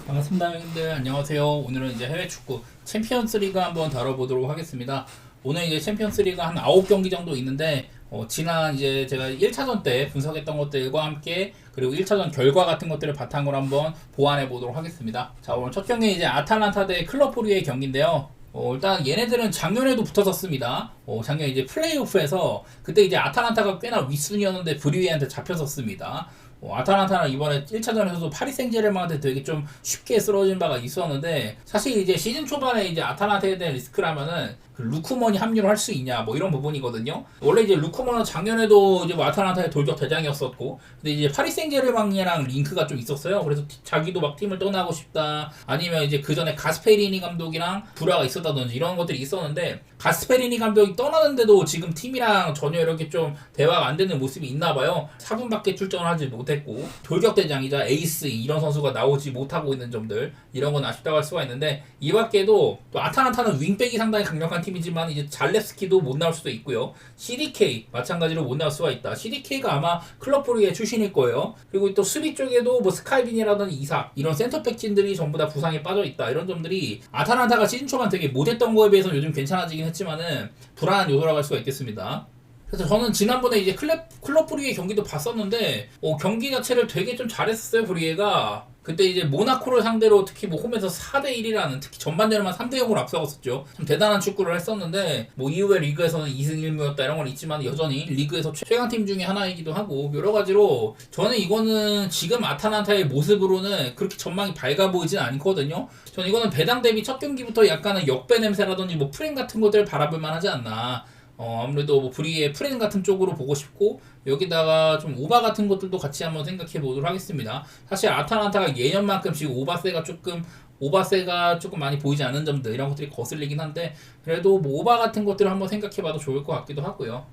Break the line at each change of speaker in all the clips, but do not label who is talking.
반갑습니다, 형님들. 안녕하세요. 오늘은 이제 해외 축구 챔피언스 리그 한번 다뤄보도록 하겠습니다. 오늘 이제 챔피언스 리그 한 9경기 정도 있는데, 지난 이제 제가 1차전 때 분석했던 것들과 함께, 그리고 1차전 결과 같은 것들을 바탕으로 한번 보완해 보도록 하겠습니다. 자, 오늘 첫 경기 이제 아탈란타 대 클럽 브리의 경기인데요. 일단 얘네들은 작년에도 붙었었습니다. 작년 이제 플레이오프에서 그때 이제 아탈란타가 꽤나 윗순위였는데 브리웨이한테 잡혔었습니다. 아탈란타는 이번에 1차전에서도 파리 생제르맹한테 되게 좀 쉽게 쓰러진 바가 있었는데, 사실 이제 시즌 초반에 이제 아탈란타에 대한 리스크라면은 그 루크먼이 합류를 할 수 있냐 뭐 이런 부분이거든요. 원래 이제 루크먼은 작년에도 이제 뭐 아탈란타의 돌격 대장이었었고, 근데 이제 파리 생제르맹이랑 링크가 좀 있었어요. 그래서 자기도 막 팀을 떠나고 싶다, 아니면 이제 그 전에 가스페리니 감독이랑 불화가 있었다든지 이런 것들이 있었는데, 가스페리니 감독이 떠나는데도 지금 팀이랑 전혀 이렇게 좀 대화가 안 되는 모습이 있나 봐요. 4분밖에 출전을 하지 못했고, 돌격 대장이자 에이스 이런 선수가 나오지 못하고 있는 점들, 이런 건 아쉽다고 할 수가 있는데, 이 밖에도 또 아탈란타는 윙백이 상당히 강력한 팀이지만 이제 잘레스키도 못 나올 수도 있고요. CDK 마찬가지로 못 나올 수가 있다. CDK가 아마 클럽 브리의 출신일 거예요. 그리고 또 수비 쪽에도 뭐 스카이빈이라든지 이삭 이런 센터백진들이 전부 다 부상에 빠져 있다. 이런 점들이 아탈란타가 시즌 초반 되게 못했던 거에 비해서 요즘 괜찮아지긴 했지만은 불안한 요소라고 할 수가 있겠습니다. 그래서 저는 지난번에 이제 클럽 브리의 경기도 봤었는데, 경기 자체를 되게 좀 잘했었어요. 브리에가 그때 이제 모나코를 상대로 특히 뭐 홈에서 4대1이라는, 특히 전반전에만 3대0으로 앞서갔었죠. 참 대단한 축구를 했었는데, 뭐 이후에 리그에서는 2승 1무였다 이런 건 있지만 여전히 리그에서 최강팀 중에 하나이기도 하고, 여러 가지로 저는 이거는 지금 아탈란타의 모습으로는 그렇게 전망이 밝아 보이진 않거든요. 저는 이거는 배당 대비 첫 경기부터 약간은 역배 냄새라든지 뭐 프레임 같은 것들을 바라볼 만하지 않나. 아무래도 뭐 브리의 프렌 같은 쪽으로 보고 싶고, 여기다가 좀 오바 같은 것들도 같이 한번 생각해 보도록 하겠습니다. 사실 아탈란타가 예년만큼 지금 오바세가 조금 많이 보이지 않는 점들, 이런 것들이 거슬리긴 한데, 그래도 뭐 오바 같은 것들을 한번 생각해 봐도 좋을 것 같기도 하고요.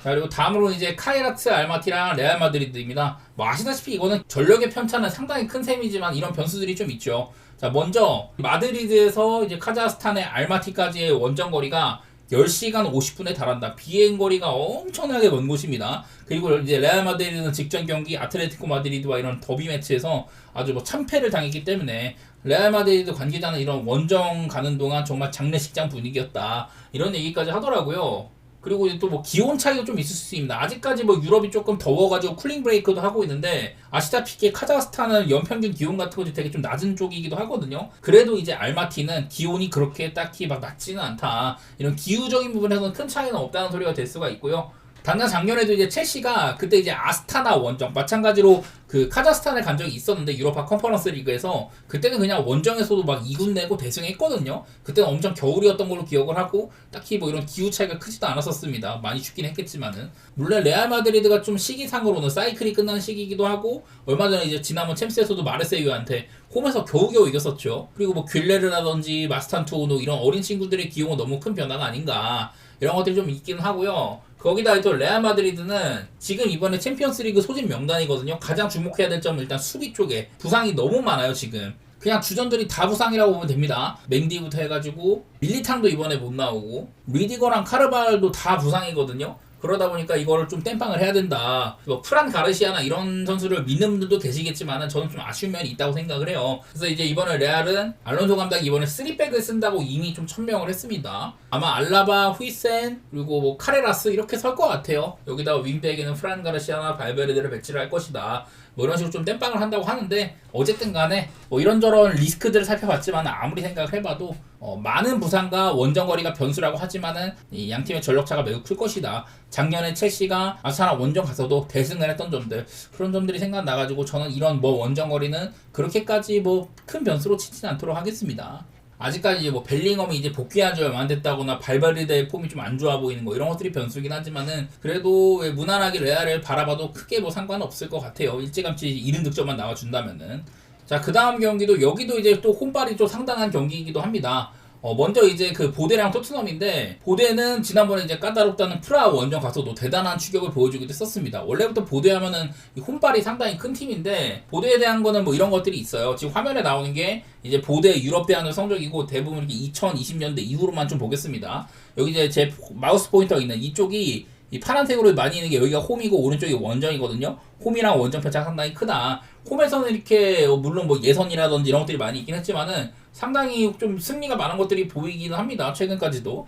자, 그리고 다음으로 이제 카이라트 알마티랑 레알 마드리드입니다. 뭐 아시다시피 이거는 전력의 편차는 상당히 큰 셈이지만 이런 변수들이 좀 있죠. 자, 먼저 마드리드에서 이제 카자흐스탄의 알마티까지의 원정 거리가 10시간 50분에 달한다. 비행거리가 엄청나게 먼 곳입니다. 그리고 이제 레알 마드리드는 직전 경기 아틀레티코 마드리드와 이런 더비 매치에서 아주 뭐 참패를 당했기 때문에, 레알 마드리드 관계자는 이런 원정 가는 동안 정말 장례식장 분위기였다, 이런 얘기까지 하더라고요. 그리고 이제 또 뭐 기온 차이도 좀 있을 수 있습니다. 아직까지 뭐 유럽이 조금 더워가지고 쿨링 브레이크도 하고 있는데, 아시다시피 카자흐스탄은 연평균 기온 같은 것이 되게 좀 낮은 쪽이기도 하거든요. 그래도 이제 알마티는 기온이 그렇게 딱히 막 낮지는 않다, 이런 기후적인 부분에서는 큰 차이는 없다는 소리가 될 수가 있고요. 당장 작년에도 이제 첼시가 그때 이제 아스타나 원정 마찬가지로 그 카자흐스탄에 간 적이 있었는데, 유로파 컨퍼런스 리그에서 그때는 그냥 원정에서도 막 2군 내고 대승했거든요. 그때는 엄청 겨울이었던 걸로 기억을 하고, 딱히 뭐 이런 기후 차이가 크지도 않았었습니다. 많이 춥긴 했겠지만은, 물론 레알 마드리드가 좀 시기상으로는 사이클이 끝난 시기이기도 하고, 얼마 전에 이제 지난번 챔스에서도 마르세유한테 홈에서 겨우겨우 이겼었죠. 그리고 뭐 귤레르라든지 마스탄투오노 이런 어린 친구들의 기용은 너무 큰 변화가 아닌가, 이런 것들이 좀 있기는 하고요. 거기다 또 레알 마드리드는 지금 이번에 챔피언스리그 소집 명단이거든요. 가장 주목해야 될 점은 일단 수비 쪽에 부상이 너무 많아요. 지금 그냥 주전들이 다 부상이라고 보면 됩니다. 맹디부터 해가지고 밀리탕도 이번에 못 나오고, 리디거랑 카르발도 다 부상이거든요. 그러다 보니까 이거를 좀 땜빵을 해야 된다. 뭐 프란 가르시아나 이런 선수를 믿는 분들도 계시겠지만 저는 좀 아쉬운 면이 있다고 생각을 해요. 그래서 이제 이번에 레알은 알론소 감독이 이번에 3백을 쓴다고 이미 좀 천명을 했습니다. 아마 알라바, 후이센, 그리고 뭐 카레라스 이렇게 설 것 같아요. 여기다가 윙백에는 프란 가르시아나 발베르데를 배치를 할 것이다, 뭐 이런 식으로 좀 땜빵을 한다고 하는데, 어쨌든 간에 뭐 이런저런 리스크들을 살펴봤지만 아무리 생각을 해봐도 많은 부상과 원정거리가 변수라고 하지만은 이 양팀의 전력차가 매우 클 것이다. 작년에 첼시가 아스타나 원정 가서도 대승을 했던 점들, 그런 점들이 생각나가지고 저는 이런 뭐 원정거리는 그렇게까지 뭐 큰 변수로 치진 않도록 하겠습니다. 아직까지 이제 뭐 벨링엄이 이제 복귀한 지 얼마 안 됐다거나 발바르데의 폼이 좀 안 좋아 보이는 거, 이런 것들이 변수긴 하지만은, 그래도 무난하게 레알을 바라봐도 크게 뭐 상관은 없을 것 같아요. 일찌감치 70득점만 나와준다면은. 자, 그 다음 경기도 여기도 이제 또 홈발이 좀 상당한 경기이기도 합니다. 먼저 이제 그 보데랑 토트넘인데, 보데는 지난번에 이제 까다롭다는 프라하 원정 가서도 대단한 추격을 보여주기도 했었습니다. 원래부터 보데 하면은 이 홈발이 상당히 큰 팀인데, 보데에 대한 거는 뭐 이런 것들이 있어요. 지금 화면에 나오는 게 이제 보데 유럽 대항전 성적이고, 대부분 이렇게 2020년대 이후로만 좀 보겠습니다. 여기 이제 제 마우스 포인터가 있는 이쪽이 이 파란색으로 많이 있는 게 여기가 홈이고 오른쪽이 원정이거든요. 홈이랑 원정 편차가 상당히 크다. 홈에서는 이렇게 물론 뭐 예선이라든지 이런 것들이 많이 있긴 했지만은 상당히 좀 승리가 많은 것들이 보이기는 합니다. 최근까지도.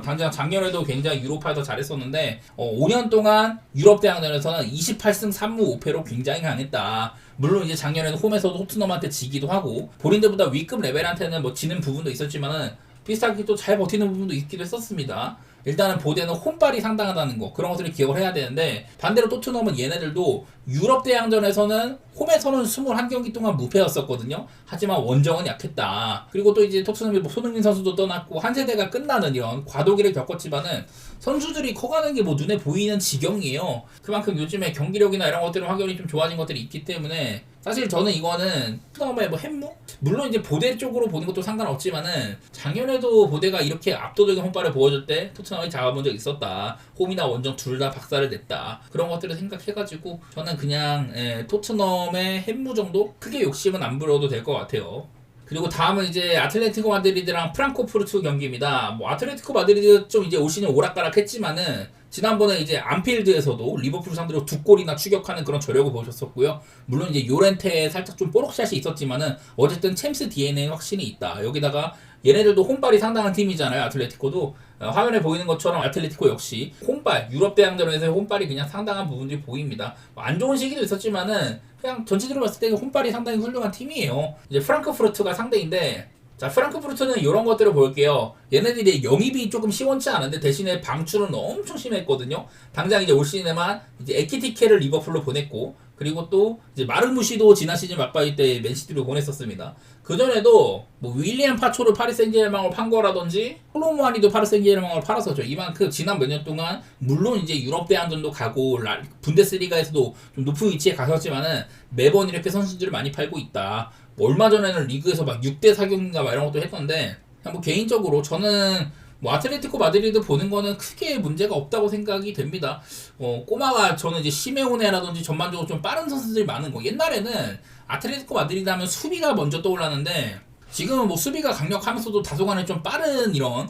당장 작년에도 굉장히 유로파에서 잘했었는데 5년 동안 유럽 대항전에서는 28승 3무 5패로 굉장히 강했다. 물론 이제 작년에는 홈에서도 토트넘한테 지기도 하고 본인들보다 위급 레벨한테는 뭐 지는 부분도 있었지만은 비슷하게 또 잘 버티는 부분도 있기도 했었습니다. 일단은 보대는 홈발이 상당하다는 거 그런 것들을 기억을 해야 되는데 반대로 토트넘은 얘네들도 유럽 대항전에서는 홈에서는 21경기 동안 무패였었거든요. 하지만 원정은 약했다. 그리고 또 이제 토트넘이 뭐 손흥민 선수도 떠났고 한 세대가 끝나는 이런 과도기를 겪었지만은 선수들이 커가는 게 뭐 눈에 보이는 지경이에요. 그만큼 요즘에 경기력이나 이런 것들은 확연히 좀 좋아진 것들이 있기 때문에 사실 저는 이거는 토트넘의 뭐 햄무? 물론 이제 보대 쪽으로 보는 것도 상관없지만은 작년에도 보대가 이렇게 압도적인 홈발을 보여줄 때 토트넘이 잡아본 적 있었다. 홈이나 원정 둘 다 박살을 냈다. 그런 것들을 생각해가지고 저는 그냥 토트넘의 햄무 정도? 크게 욕심은 안 부려도 될 것 같아요. 그리고 다음은 이제 아틀레티코 마드리드랑 프랑크푸르트 경기입니다. 뭐 아틀레티코 마드리드 좀 이제 올 시즌 오락가락 했지만은 지난번에 이제 안필드에서도 리버풀 상대로 2골이나 추격하는 그런 저력을 보셨었고요. 물론 이제 요렌테에 살짝 좀 뽀록샷이 있었지만은 어쨌든 챔스 DNA는 확실히 있다. 여기다가 얘네들도 홈발이 상당한 팀이잖아요. 아틀레티코도 화면에 보이는 것처럼 아틀레티코 역시 홈발 유럽 대항전에서의 홈발이 그냥 상당한 부분들이 보입니다. 안 좋은 시기도 있었지만은 그냥 전체적으로 봤을 때 홈발이 상당히 훌륭한 팀이에요. 이제 프랑크푸르트가 상대인데 자 프랑크푸르트는 이런 것들을 볼게요. 얘네들이 영입이 조금 시원치 않은데 대신에 방출은 엄청 심했거든요. 당장 이제 올 시즌에만 이제 에키티케를 리버풀로 보냈고 그리고 또 이제 마르무시도 지난 시즌 막바지 때 맨시티로 보냈었습니다. 그 전에도 뭐 윌리엄 파초를 파리 생제르맹으로 판 거라든지 콜로무아니도 파리 생제르맹으로 팔았었죠. 이만큼 지난 몇 년 동안 물론 이제 유럽 대항전도 가고 분데스리가에서도 좀 높은 위치에 가셨지만은 매번 이렇게 선수들을 많이 팔고 있다. 뭐 얼마 전에는 리그에서 막 6대 4경기인가 막 이런 것도 했던데 그냥 뭐 개인적으로 저는 뭐 아틀레티코 마드리드 보는 거는 크게 문제가 없다고 생각이 됩니다. 꼬마가 저는 이제 시메오네라든지 전반적으로 좀 빠른 선수들이 많은 거. 옛날에는 아틀레티코 마드리드 하면 수비가 먼저 떠올랐는데 지금은 뭐 수비가 강력하면서도 다소간에 좀 빠른 이런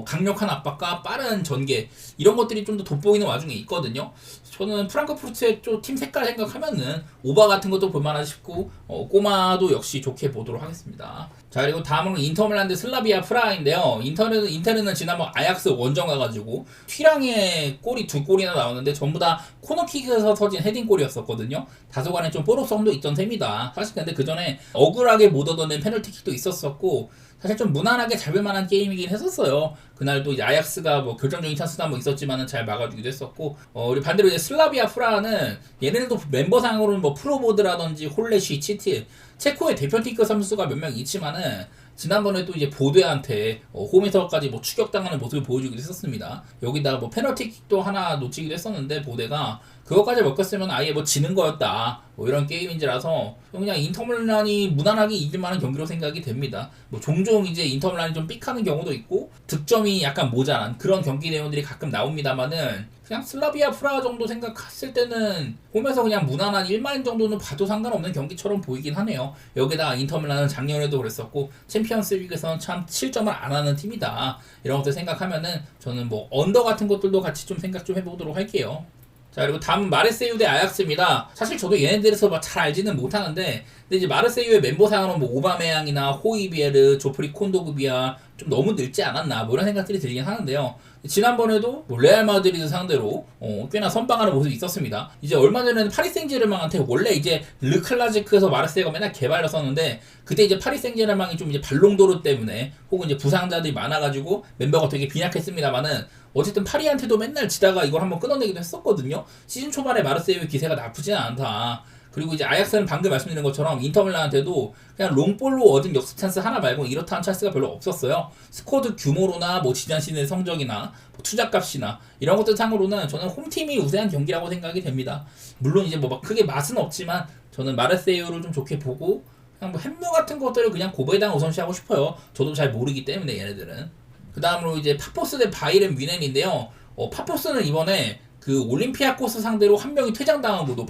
강력한 압박과 빠른 전개 이런 것들이 좀 더 돋보이는 와중에 있거든요. 저는 프랑크푸르트의 팀 색깔 생각하면은 오바 같은 것도 볼만하다 싶고 꼬마도 역시 좋게 보도록 하겠습니다. 자 그리고 다음은 인터밀란 대 슬라비아 프라하인데요. 인테르는 지난번 아약스 원정 가가지고 튀랑의 골이 2골이나 나왔는데 전부 다 코너킥에서 터진 헤딩골이었었거든요. 다소간에 좀 뽀록성도 있던 셈이다. 사실 근데 그 전에 억울하게 못 얻어낸 페널티킥도 있었었고 사실 좀 무난하게 잡을 만한 게임이긴 했었어요. 그날도 이제 아약스가 뭐 결정적인 찬스도 한번 있었지만은 잘 막아주기도 했었고, 우리 반대로 이제 슬라비아 프라하는 얘네들도 멤버상으로는 뭐 프로보드라든지 홀레시, 치티, 체코의 대표팀급 선수가 몇 명 있지만은 지난번에 또 이제 보드한테 홈에서까지 뭐 추격당하는 모습을 보여주기도 했었습니다. 여기다가 뭐 페널티킥도 하나 놓치기도 했었는데 보드가 그것까지 먹혔으면 아예 뭐 지는 거였다. 뭐 이런 게임인지라서 그냥 인터밀란이 무난하게 이길 만한 경기로 생각이 됩니다. 뭐 종종 이제 인터밀란이 좀 삑하는 경우도 있고 득점이 약간 모자란 그런 경기 내용들이 가끔 나옵니다만은 그냥 슬라비아 프라하 정도 생각했을 때는 홈에서 그냥 무난한 1만 정도는 봐도 상관없는 경기처럼 보이긴 하네요. 여기다가 인터밀란은 작년에도 그랬었고 챔피언스 리그에서는 참 실점을 안 하는 팀이다. 이런 것들 생각하면은 저는 뭐 언더 같은 것들도 같이 좀 생각 좀 해보도록 할게요. 자 그리고 다음 마르세유 대 아약스입니다. 사실 저도 얘네들에서 막 잘 알지는 못하는데 근데 이제 마르세유의 멤버상으로는 뭐 오바메양이나 호이비에르, 조프리 콘도그비아 좀 너무 늙지 않았나 뭐 이런 생각들이 들긴 하는데요. 지난번에도 뭐 레알 마드리드 상대로 꽤나 선방하는 모습이 있었습니다. 이제 얼마 전에는 파리 생제르맹한테 원래 이제 르클라지크에서 마르세유가 맨날 개발했었는데 그때 이제 파리 생제르맹이 좀 이제 발롱도르 때문에 혹은 이제 부상자들이 많아가지고 멤버가 되게 빈약했습니다만은 어쨌든 파리한테도 맨날 지다가 이걸 한번 끊어내기도 했었거든요. 시즌 초반에 마르세유의 기세가 나쁘지는 않다. 그리고 이제 아약스는 방금 말씀드린 것처럼 인터밀란한테도 그냥 롱볼로 얻은 역습 찬스 하나 말고 이렇다는 찬스가 별로 없었어요. 스쿼드 규모로나 뭐 지난 시즌의 성적이나 뭐 투자값이나 이런 것들 상으로는 저는 홈팀이 우세한 경기라고 생각이 됩니다. 물론 이제 뭐 막 크게 맛은 없지만 저는 마르세유를 좀 좋게 보고 그냥 뭐 햄무 같은 것들을 그냥 고베당 우선시하고 싶어요. 저도 잘 모르기 때문에 얘네들은. 그 다음으로 이제 파포스 대 바이른 뮌헨인데요. 파포스는 이번에 그 올림피아코스 상대로 한 명이 퇴장당하고도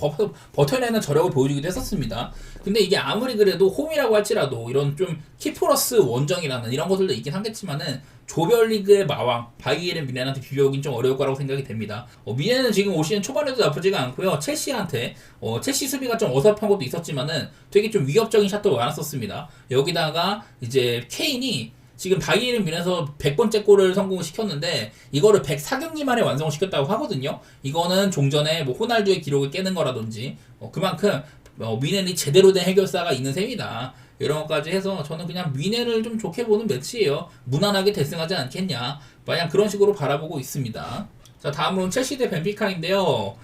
버텨내는 저력을 보여주기도 했었습니다. 근데 이게 아무리 그래도 홈이라고 할지라도 이런 좀 키플러스 원정이라는 이런 것들도 있긴 하겠지만은 조별리그의 마왕 바이에른 뮌헨한테 비벼오긴 좀 어려울 거라고 생각이 됩니다. 뮌헨은 지금 올 시즌 초반에도 나쁘지가 않고요. 첼시한테 첼시 수비가 좀 어설픈 것도 있었지만은 되게 좀 위협적인 샷도 많았었습니다. 여기다가 이제 케인이 지금 바이에른 뮌헨에서 100번째 골을 성공시켰는데 이거를 104경기 만에 완성을 시켰다고 하거든요. 이거는 종전에 뭐 호날두의 기록을 깨는 거라든지 그만큼 뮌헨이 제대로 된 해결사가 있는 셈이다. 이런 것까지 해서 저는 그냥 뮌헨을 좀 좋게 보는 매치예요. 무난하게 대승하지 않겠냐. 마냥 그런 식으로 바라보고 있습니다. 자, 다음으로는 첼시 대 벤피카인데요.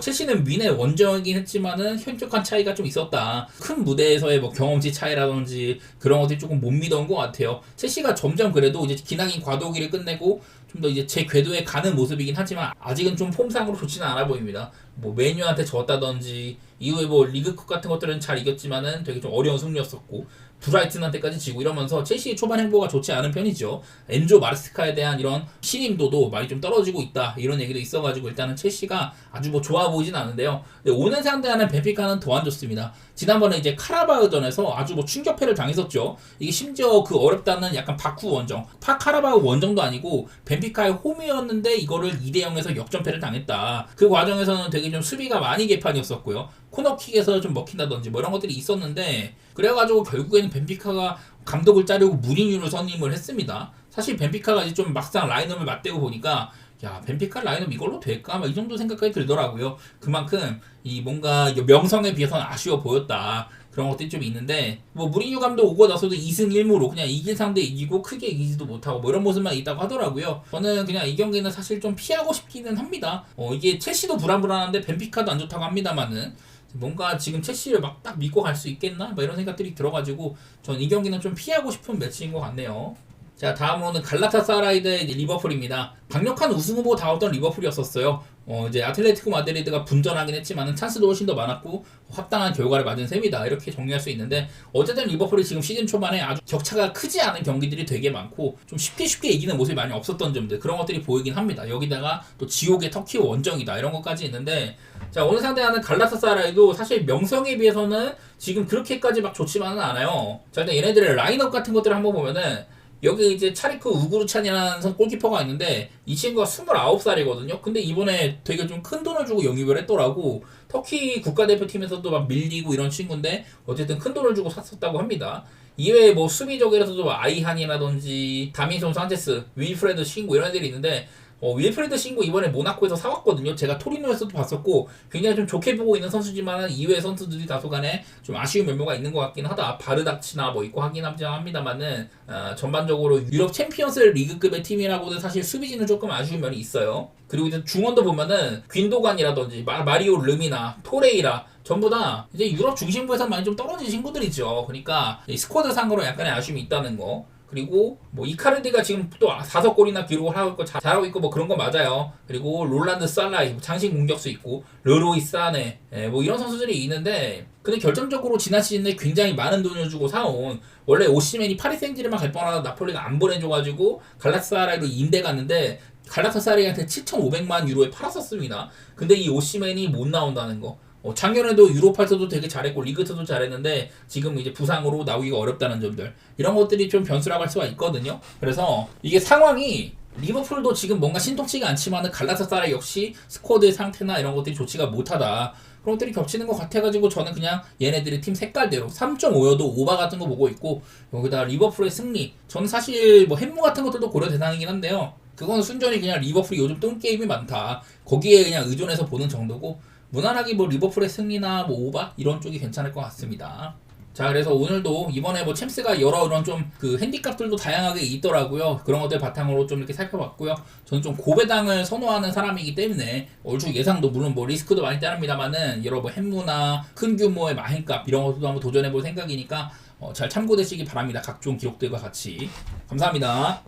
첼시는 뮌헨 원정이긴 했지만은 현격한 차이가 좀 있었다. 큰 무대에서의 뭐 경험치 차이라든지 그런 것들이 조금 못 믿어온 것 같아요. 첼시가 점점 그래도 이제 기나긴 과도기를 끝내고 좀 더 이제 제 궤도에 가는 모습이긴 하지만 아직은 좀 폼상으로 좋지는 않아 보입니다. 뭐 메뉴한테 졌다든지 이후에 뭐 리그컵 같은 것들은 잘 이겼지만은 되게 좀 어려운 승리였었고 브라이튼한테까지 지고 이러면서 첼시의 초반 행보가 좋지 않은 편이죠. 엔조 마르스카에 대한 이런 신임도도 많이 좀 떨어지고 있다 이런 얘기도 있어가지고 일단은 첼시가 아주 뭐 좋아 보이진 않은데요. 오늘 상대하는 벤피카는 더 안 좋습니다. 지난번에 이제 카라바흐전에서 아주 뭐 충격패를 당했었죠. 이게 심지어 그 어렵다는 약간 바쿠 원정, 카라바흐 원정도 아니고 벤피카의 홈이었는데 이거를 2대0에서 역전패를 당했다. 그 과정에서는 되게 좀 수비가 많이 개판이었었고요. 코너킥에서 좀 먹힌다든지 뭐 이런 것들이 있었는데 그래가지고 결국에는 벤피카가 감독을 자르고 무리뉴를 선임을 했습니다. 사실 벤피카가 이제 좀 막상 라인업을 맞대고 보니까 야 벤피카 라인업 이걸로 될까? 막 이 정도 생각까지 들더라고요. 그만큼 이 뭔가 명성에 비해서는 아쉬워 보였다. 그런 것들이 좀 있는데 뭐 무리뉴 감독 오고 나서도 2승 1무로 그냥 이길 상대 이기고 크게 이기지도 못하고 뭐 이런 모습만 있다고 하더라고요. 저는 그냥 이 경기는 사실 좀 피하고 싶기는 합니다. 이게 첼시도 불안불안한데 벤피카도 안 좋다고 합니다만은 뭔가 지금 첼시를 막 딱 믿고 갈 수 있겠나? 뭐 이런 생각들이 들어가지고 전 이 경기는 좀 피하고 싶은 매치인 것 같네요. 자, 다음으로는 갈라타사라이 대 리버풀입니다. 강력한 우승 후보 다웠던 리버풀이었었어요. 이제 아틀레티코 마드리드가 분전하긴 했지만은 찬스도 훨씬 더 많았고 합당한 결과를 맞은 셈이다. 이렇게 정리할 수 있는데 어쨌든 리버풀이 지금 시즌 초반에 아주 격차가 크지 않은 경기들이 되게 많고 좀 쉽게 이기는 모습이 많이 없었던 점들 그런 것들이 보이긴 합니다. 여기다가 또 지옥의 터키 원정이다 이런 것까지 있는데 자 오늘 상대하는 갈라타사라이도 사실 명성에 비해서는 지금 그렇게까지 막 좋지만은 않아요. 자 일단 얘네들의 라인업 같은 것들을 한번 보면은 여기 이제 차리크 우구르찬이라는 골키퍼가 있는데 이 친구가 29살이거든요. 근데 이번에 되게 좀 큰 돈을 주고 영입을 했더라고. 터키 국가대표팀에서도 막 밀리고 이런 친구인데 어쨌든 큰 돈을 주고 샀었다고 합니다. 이외에 뭐 수비적에서도 아이한이라든지 다민손 산체스, 윌프레드 싱고 이런 애들이 있는데 윌프레드 싱고 이번에 모나코에서 사왔거든요. 제가 토리노에서도 봤었고 굉장히 좀 좋게 보고 있는 선수지만 이외의 선수들이 다소간에 좀 아쉬운 면모가 있는 것 같긴 하다. 바르닥치나 뭐 있고 하긴 합니다만은 전반적으로 유럽 챔피언스 리그급의 팀이라고는 사실 수비진은 조금 아쉬운 면이 있어요. 그리고 이제 중원도 보면은 귄도간이라든지 마리오 르미나, 토레이라 전부 다 이제 유럽 중심부에서 많이 좀 떨어진 친구들이죠. 그러니까 스쿼드 상으로 약간의 아쉬움이 있다는 거. 그리고 뭐 이카르디가 지금 또 5골이나 기록을 하고 있고 잘하고 있고 뭐 그런 거 맞아요. 그리고 롤란드 살라이 장신 공격수 있고 르로이 사네 뭐 이런 선수들이 있는데 근데 결정적으로 지난 시즌에 굉장히 많은 돈을 주고 사온 원래 오시멘이 파리 생제르맹 갈 뻔하다 나폴리가 안 보내줘가지고 갈라타사라이로 임대 갔는데 갈라타사라이한테 7,500만 유로에 팔았었습니다. 근데 이 오시멘이 못 나온다는 거. 작년에도 유로파에서도 되게 잘했고 리그에서도 잘했는데 지금 이제 부상으로 나오기가 어렵다는 점들 이런 것들이 좀 변수라고 할 수가 있거든요. 그래서 이게 상황이 리버풀도 지금 뭔가 신통치가 않지만은 갈라타사라이 역시 스쿼드의 상태나 이런 것들이 좋지가 못하다. 그런 것들이 겹치는 것 같아가지고 저는 그냥 얘네들의 팀 색깔대로 3.5여도 오바 같은 거 보고 있고 여기다가 리버풀의 승리 저는 사실 뭐 햄무 같은 것들도 고려 대상이긴 한데요. 그건 순전히 그냥 리버풀이 요즘 똥게임이 많다. 거기에 그냥 의존해서 보는 정도고 무난하게 뭐 리버풀의 승리나 뭐 오바 이런 쪽이 괜찮을 것 같습니다. 자 그래서 오늘도 이번에 뭐 챔스가 여러 이런 좀 그 핸디캡들도 다양하게 있더라고요. 그런 것들 바탕으로 좀 이렇게 살펴봤고요. 저는 좀 고배당을 선호하는 사람이기 때문에 얼추 예상도 물론 뭐 리스크도 많이 따릅니다만은 여러 뭐 햄무나 큰 규모의 마행값 이런 것도 한번 도전해볼 생각이니까 잘 참고되시기 바랍니다. 각종 기록들과 같이 감사합니다.